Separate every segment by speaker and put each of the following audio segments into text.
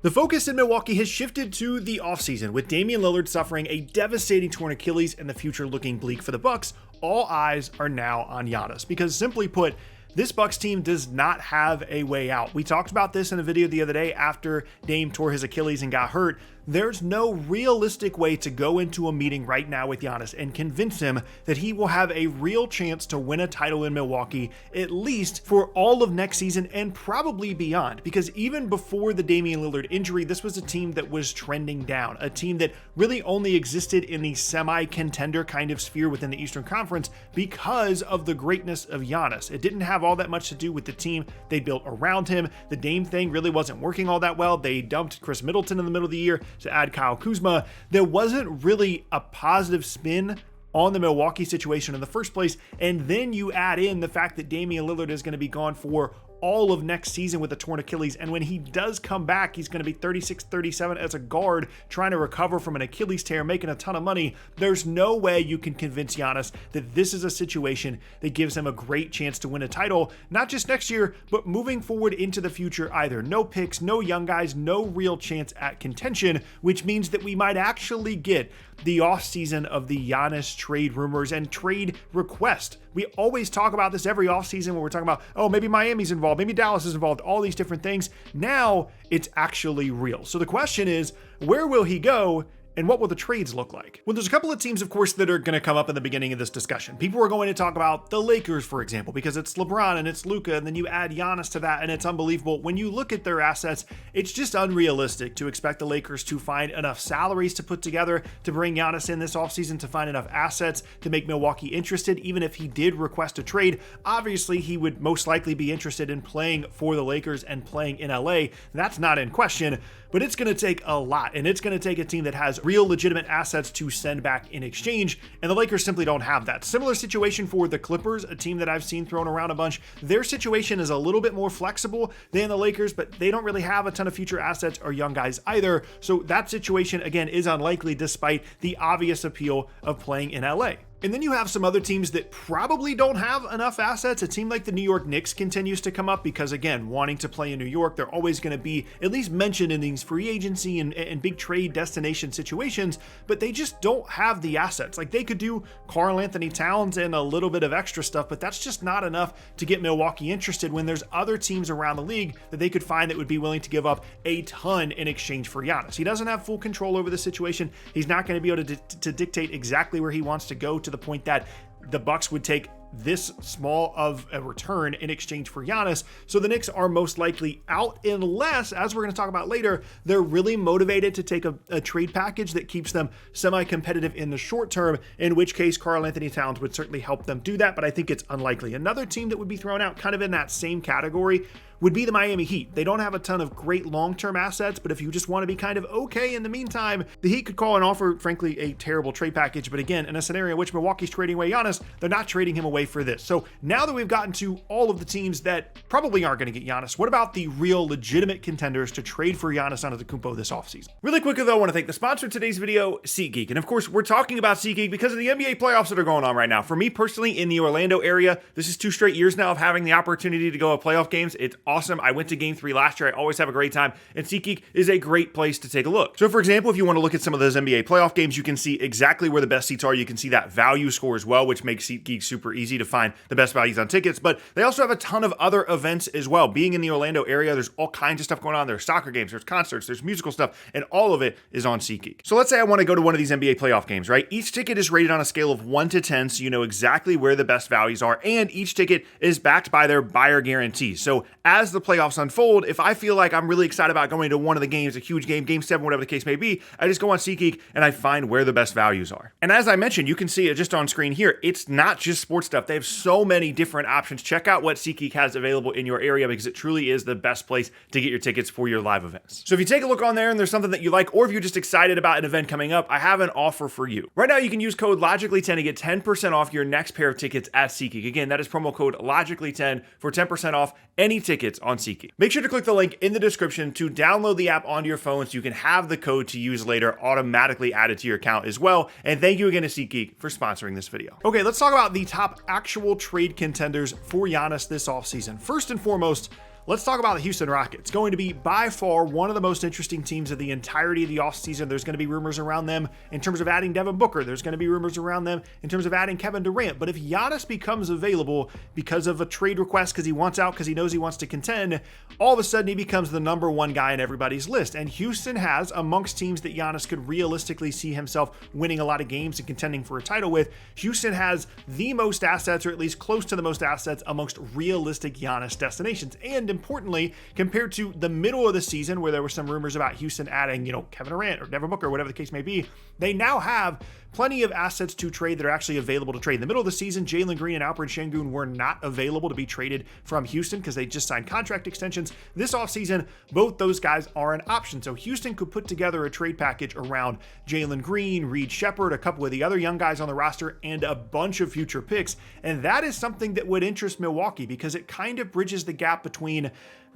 Speaker 1: The focus in Milwaukee has shifted to the offseason, with Damian Lillard suffering a devastating torn Achilles and the future looking bleak for the Bucks. All eyes are now on Giannis, because simply put, this Bucks team does not have a way out. We talked about this in a video the other day after Dame tore his Achilles and got hurt. There's no realistic way to go into a meeting right now with Giannis and convince him that he will have a real chance to win a title in Milwaukee, at least for all of next season and probably beyond. Because even before the Damian Lillard injury, this was a team that was trending down, a team that really only existed in the semi-contender kind of sphere within the Eastern Conference because of the greatness of Giannis. It didn't have all that much to do with the team they built around him. The Dame thing really wasn't working all that well. They dumped Chris Middleton in the middle of the year to add Kyle Kuzma. There wasn't really a positive spin on the Milwaukee situation in the first place. And then you add in the fact that Damian Lillard is going to be gone for all of next season with a torn Achilles. And when he does come back, he's going to be 36, 37 as a guard trying to recover from an Achilles tear, making a ton of money. There's no way you can convince Giannis that this is a situation that gives him a great chance to win a title, not just next year, but moving forward into the future either. No picks, no young guys, no real chance at contention, which means that we might actually get the offseason of the Giannis trade rumors and trade request. We always talk about this every offseason when we're talking about, oh, maybe Miami's involved, maybe Dallas is involved, all these different things. Now it's actually real. So the question is, where will he go? And what will the trades look like? Well, there's a couple of teams, of course, that are going to come up in the beginning of this discussion. People are going to talk about the Lakers, for example, because it's LeBron and it's Luka, and then you add Giannis to that, and it's unbelievable. When you look at their assets, it's just unrealistic to expect the Lakers to find enough salaries to put together to bring Giannis in this offseason, to find enough assets to make Milwaukee interested. Even if he did request a trade, obviously he would most likely be interested in playing for the Lakers and playing in LA. That's not in question. But it's going to take a lot, and it's going to take a team that has real legitimate assets to send back in exchange, and the Lakers simply don't have that. Similar situation for the Clippers, a team that I've seen thrown around a bunch. Their situation is a little bit more flexible than the Lakers, but they don't really have a ton of future assets or young guys either. So that situation, again, is unlikely despite the obvious appeal of playing in LA. And then you have some other teams that probably don't have enough assets. A team like the New York Knicks continues to come up because, again, wanting to play in New York, they're always going to be at least mentioned in these free agency and big trade destination situations, but they just don't have the assets. Like, they could do Karl Anthony Towns and a little bit of extra stuff, but that's just not enough to get Milwaukee interested when there's other teams around the league that they could find that would be willing to give up a ton in exchange for Giannis. He doesn't have full control over the situation. He's not going to be able to dictate exactly where he wants to go, to the point that the Bucks would take this small of a return in exchange for Giannis. So the Knicks are most likely out, unless, as we're going to talk about later, they're really motivated to take a trade package that keeps them semi-competitive in the short term, in which case Karl Anthony Towns would certainly help them do that, but I think it's unlikely. Another team that would be thrown out kind of in that same category would be the Miami Heat. They don't have a ton of great long-term assets, but if you just want to be kind of okay in the meantime, the Heat could call and offer, frankly, a terrible trade package. But again, in a scenario in which Milwaukee's trading away Giannis, they're not trading him away for this. So now that we've gotten to all of the teams that probably aren't going to get Giannis, what about the real legitimate contenders to trade for Giannis Antetokounmpo this offseason? Really quickly though, I want to thank the sponsor of today's video, SeatGeek. And of course, we're talking about SeatGeek because of the NBA playoffs that are going on right now. For me personally, in the Orlando area, this is 2 straight years now of having the opportunity to go to playoff games. It's awesome. I went to Game 3 last year. I always have a great time, and SeatGeek is a great place to take a look. So for example, if you want to look at some of those NBA playoff games, you can see exactly where the best seats are. You can see that value score as well, which makes SeatGeek super easy to find the best values on tickets. But they also have a ton of other events as well. Being in the Orlando area, there's all kinds of stuff going on. There's soccer games, there's concerts, there's musical stuff, and all of it is on SeatGeek. So let's say I want to go to one of these NBA playoff games, right? Each ticket is rated on a scale of 1 to 10, so you know exactly where the best values are, and each ticket is backed by their buyer guarantee. So as the playoffs unfold, if I feel like I'm really excited about going to one of the games, a huge game, Game 7, whatever the case may be, I just go on SeatGeek and I find where the best values are. And as I mentioned, you can see it just on screen here. It's not just sports stuff. They have so many different options. Check out what SeatGeek has available in your area, because it truly is the best place to get your tickets for your live events. So if you take a look on there and there's something that you like, or if you're just excited about an event coming up, I have an offer for you. Right now, you can use code LOGICALLY10 to get 10% off your next pair of tickets at SeatGeek. Again, that is promo code LOGICALLY10 for 10% off any tickets on SeatGeek. Make sure to click the link in the description to download the app onto your phone so you can have the code to use later automatically added to your account as well. And thank you again to SeatGeek for sponsoring this video. Okay, let's talk about the top actual trade contenders for Giannis this offseason. First and foremost, Let's talk about the Houston Rockets. Going to be by far one of the most interesting teams of the entirety of the offseason. There's going to be rumors around them in terms of adding Devin Booker. There's going to be rumors around them in terms of adding Kevin Durant. But if Giannis becomes available because of a trade request, because he wants out, because he knows he wants to contend, all of a sudden he becomes the number one guy in everybody's list. And Houston has, amongst teams that Giannis could realistically see himself winning a lot of games and contending for a title with, Houston has the most assets, or at least close to the most assets amongst realistic Giannis destinations. And importantly, compared to the middle of the season where there were some rumors about Houston adding, Kevin Durant or Devin Booker, whatever the case may be, they now have plenty of assets to trade that are actually available to trade. In the middle of the season, Jalen Green and Alperen Sengun were not available to be traded from Houston because they just signed contract extensions. This offseason, both those guys are an option. So Houston could put together a trade package around Jalen Green, Reed Shepherd, a couple of the other young guys on the roster, and a bunch of future picks. And that is something that would interest Milwaukee because it kind of bridges the gap between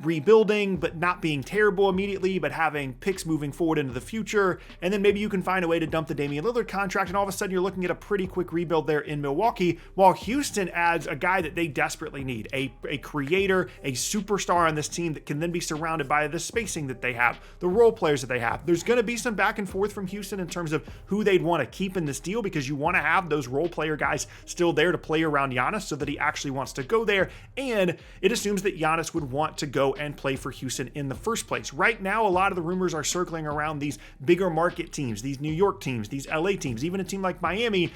Speaker 1: rebuilding but not being terrible immediately, but having picks moving forward into the future. And then maybe you can find a way to dump the Damian Lillard contract, and all of a sudden you're looking at a pretty quick rebuild there in Milwaukee, while Houston adds a guy that they desperately need, a creator, a superstar on this team that can then be surrounded by the spacing that they have, the role players that they have. There's going to be some back and forth from Houston in terms of who they'd want to keep in this deal, because you want to have those role player guys still there to play around Giannis so that he actually wants to go there, and it assumes that Giannis would want to go and play for Houston in the first place. Right now, a lot of the rumors are circling around these bigger market teams, these New York teams, these LA teams, even a team like Miami.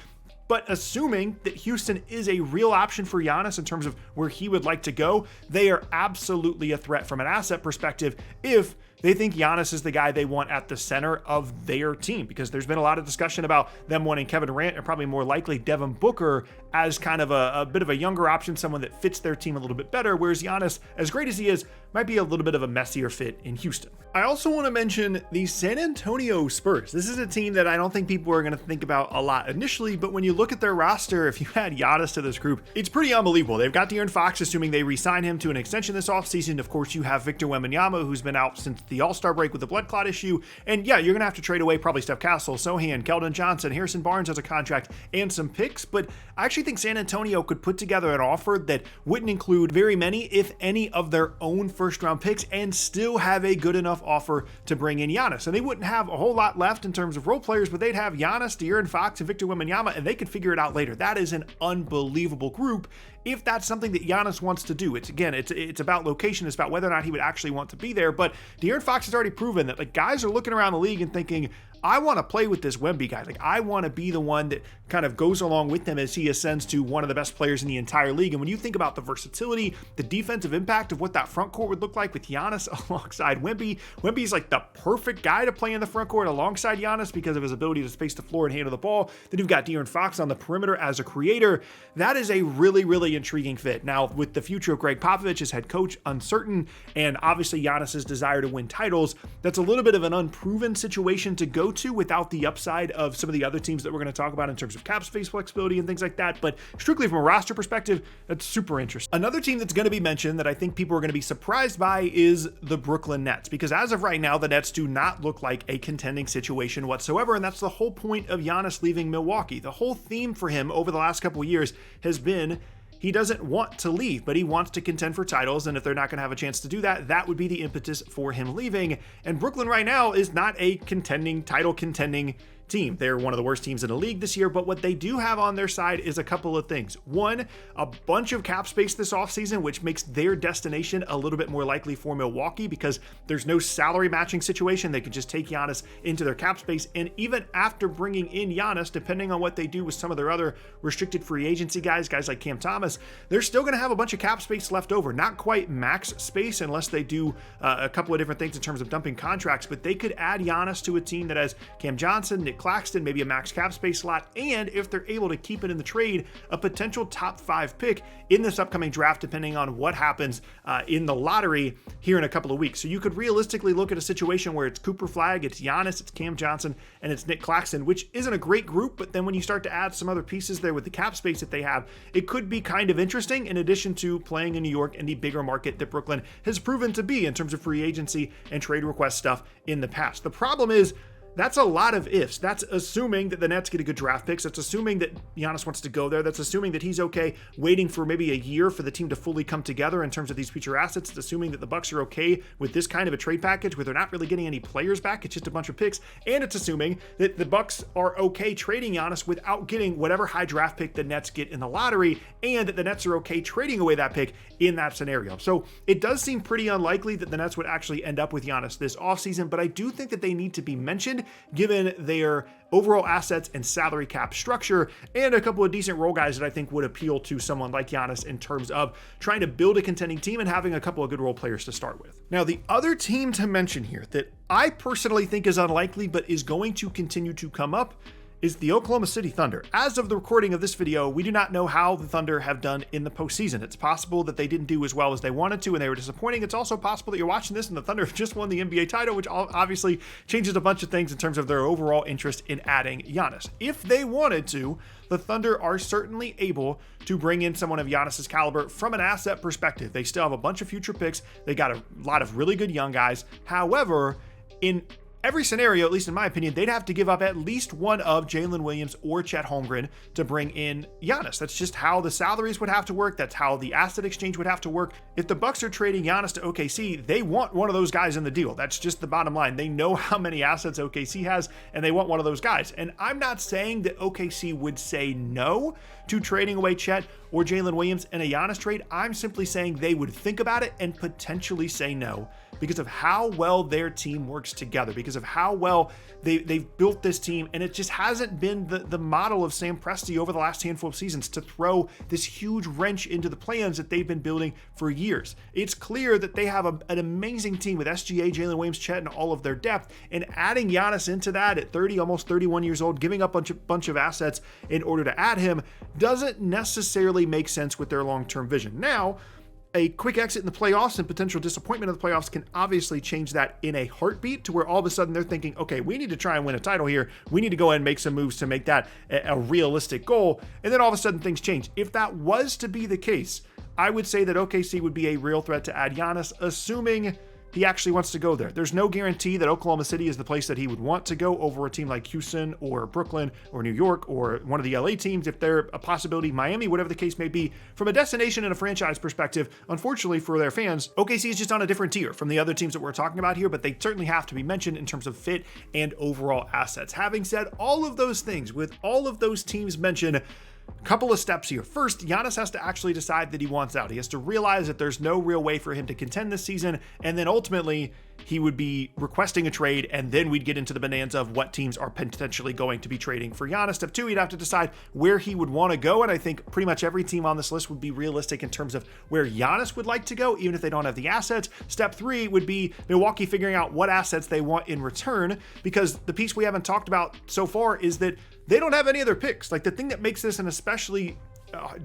Speaker 1: But assuming that Houston is a real option for Giannis in terms of where he would like to go, they are absolutely a threat from an asset perspective if they think Giannis is the guy they want at the center of their team, because there's been a lot of discussion about them wanting Kevin Durant and probably more likely Devin Booker as kind of a bit of a younger option, someone that fits their team a little bit better, whereas Giannis, as great as he is, might be a little bit of a messier fit in Houston. I also want to mention the San Antonio Spurs. This is a team that I don't think people are going to think about a lot initially, but when you look at their roster, if you add Giannis to this group, it's pretty unbelievable. They've got De'Aaron Fox, assuming they re-sign him to an extension this offseason. Of course, you have Victor Wembanyama, who's been out since the All-Star break with the blood clot issue. And yeah, you're going to have to trade away probably Steph Castle, Sohan, Keldon Johnson, Harrison Barnes has a contract, and some picks. But I actually think San Antonio could put together an offer that wouldn't include very many, if any, of their own first-round picks and still have a good enough offer to bring in Giannis. And they wouldn't have a whole lot left in terms of role players, but they'd have Giannis, De'Aaron Fox, and Victor Wembanyama, and they could figure it out later. That is an unbelievable group if that's something that Giannis wants to do. It's about location. It's about whether or not he would actually want to be there. But De'Aaron Fox has already proven that guys are looking around the league and thinking, I want to play with this Wemby guy. I want to be the one that kind of goes along with him as he ascends to one of the best players in the entire league. And when you think about the versatility, the defensive impact of what that front court would look like with Giannis alongside Wemby, Wemby's the perfect guy to play in the front court alongside Giannis because of his ability to space the floor and handle the ball. Then you've got De'Aaron Fox on the perimeter as a creator. That is a really, really intriguing fit. Now, with the future of Greg Popovich as head coach uncertain, and obviously Giannis's desire to win titles, that's a little bit of an unproven situation to go to without the upside of some of the other teams that we're going to talk about in terms of cap space flexibility and things like that. But strictly from a roster perspective, that's super interesting. Another team that's going to be mentioned that I think people are going to be surprised by is the Brooklyn Nets, because as of right now, the Nets do not look like a contending situation whatsoever. And that's the whole point of Giannis leaving Milwaukee. The whole theme for him over the last couple of years has been he doesn't want to leave, but he wants to contend for titles. And if they're not going to have a chance to do that, that would be the impetus for him leaving. And Brooklyn right now is not a title contending team. They're one of the worst teams in the league this year, but what they do have on their side is a couple of things. One, a bunch of cap space this offseason, which makes their destination a little bit more likely for Milwaukee because there's no salary matching situation. They could just take Giannis into their cap space. And even after bringing in Giannis, depending on what they do with some of their other restricted free agency guys like Cam Thomas, they're still going to have a bunch of cap space left over. Not quite max space unless they do a couple of different things in terms of dumping contracts, but they could add Giannis to a team that has Cam Johnson, Nick Claxton, maybe a max cap space slot, and if they're able to keep it in the trade, a potential top 5 pick in this upcoming draft, depending on what happens in the lottery here in a couple of weeks. So you could realistically look at a situation where it's Cooper Flagg, it's Giannis, it's Cam Johnson, and it's Nick Claxton, which isn't a great group, but then when you start to add some other pieces there with the cap space that they have, it could be kind of interesting, in addition to playing in New York in the bigger market that Brooklyn has proven to be in terms of free agency and trade request stuff in the past. The problem is, that's a lot of ifs. That's assuming that the Nets get a good draft picks. That's assuming that Giannis wants to go there. That's assuming that he's okay waiting for maybe a year for the team to fully come together in terms of these future assets. It's assuming that the Bucks are okay with this kind of a trade package where they're not really getting any players back. It's just a bunch of picks. And it's assuming that the Bucks are okay trading Giannis without getting whatever high draft pick the Nets get in the lottery, and that the Nets are okay trading away that pick in that scenario. So it does seem pretty unlikely that the Nets would actually end up with Giannis this offseason, but I do think that they need to be mentioned given their overall assets and salary cap structure, and a couple of decent role guys that I think would appeal to someone like Giannis in terms of trying to build a contending team and having a couple of good role players to start with. Now, the other team to mention here that I personally think is unlikely but is going to continue to come up is the Oklahoma City Thunder. As of the recording of this video, we do not know how the Thunder have done in the postseason. It's possible that they didn't do as well as they wanted to and they were disappointing. It's also possible that you're watching this and the Thunder have just won the NBA title, which obviously changes a bunch of things in terms of their overall interest in adding Giannis. If they wanted to, the Thunder are certainly able to bring in someone of Giannis's caliber from an asset perspective. They still have a bunch of future picks. They got a lot of really good young guys. However, in every scenario, at least in my opinion, they'd have to give up at least one of Jalen Williams or Chet Holmgren to bring in Giannis. That's just how the salaries would have to work. That's how the asset exchange would have to work. If the Bucks are trading Giannis to OKC, they want one of those guys in the deal. That's just the bottom line. They know how many assets OKC has, and they want one of those guys. And I'm not saying that OKC would say no to trading away Chet or Jalen Williams in a Giannis trade. I'm simply saying they would think about it and potentially say no because of how well their team works together, because of how well they've built this team. And it just hasn't been the model of Sam Presti over the last handful of seasons to throw this huge wrench into the plans that they've been building for years. It's clear that they have an amazing team with SGA, Jalen Williams, Chet, and all of their depth. And adding Giannis into that at 30, almost 31 years old, giving up a bunch of assets in order to add him doesn't necessarily make sense with their long-term vision. Now, a quick exit in the playoffs and potential disappointment of the playoffs can obviously change that in a heartbeat to where all of a sudden they're thinking, okay, we need to try and win a title here. We need to go ahead and make some moves to make that a realistic goal. And then all of a sudden things change. If that was to be the case, I would say that OKC would be a real threat to add Giannis, assuming he actually wants to go there. There's no guarantee that Oklahoma City is the place that he would want to go over a team like Houston or Brooklyn or New York or one of the LA teams. If they're a possibility, Miami, whatever the case may be, from a destination and a franchise perspective, unfortunately for their fans, OKC is just on a different tier from the other teams that we're talking about here, but they certainly have to be mentioned in terms of fit and overall assets. Having said all of those things, with all of those teams mentioned, couple of steps here. First, Giannis has to actually decide that he wants out. He has to realize that there's no real way for him to contend this season, and then ultimately he would be requesting a trade, and then we'd get into the bonanza of what teams are potentially going to be trading for Giannis. Step two, he'd have to decide where he would want to go, and I think pretty much every team on this list would be realistic in terms of where Giannis would like to go, even if they don't have the assets. Step three would be Milwaukee figuring out what assets they want in return, because the piece we haven't talked about so far is that they don't have any other picks. Like, the thing that makes this an especially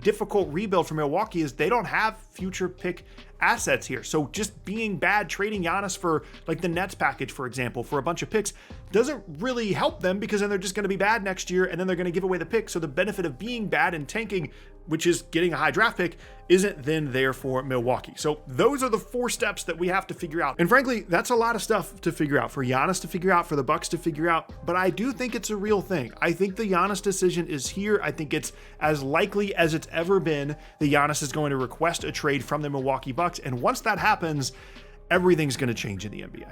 Speaker 1: difficult rebuild for Milwaukee is they don't have future pick assets here. So just being bad, trading Giannis for like the Nets package, for example, for a bunch of picks doesn't really help them, because then they're just going to be bad next year and then they're going to give away the pick. So the benefit of being bad and tanking, which is getting a high draft pick, isn't then there for Milwaukee. So those are the four steps that we have to figure out. And frankly, that's a lot of stuff to figure out, for Giannis to figure out, for the Bucks to figure out. But I do think it's a real thing. I think the Giannis decision is here. I think it's as likely as it's ever been that Giannis is going to request a trade from the Milwaukee Bucks. And once that happens, everything's going to change in the NBA.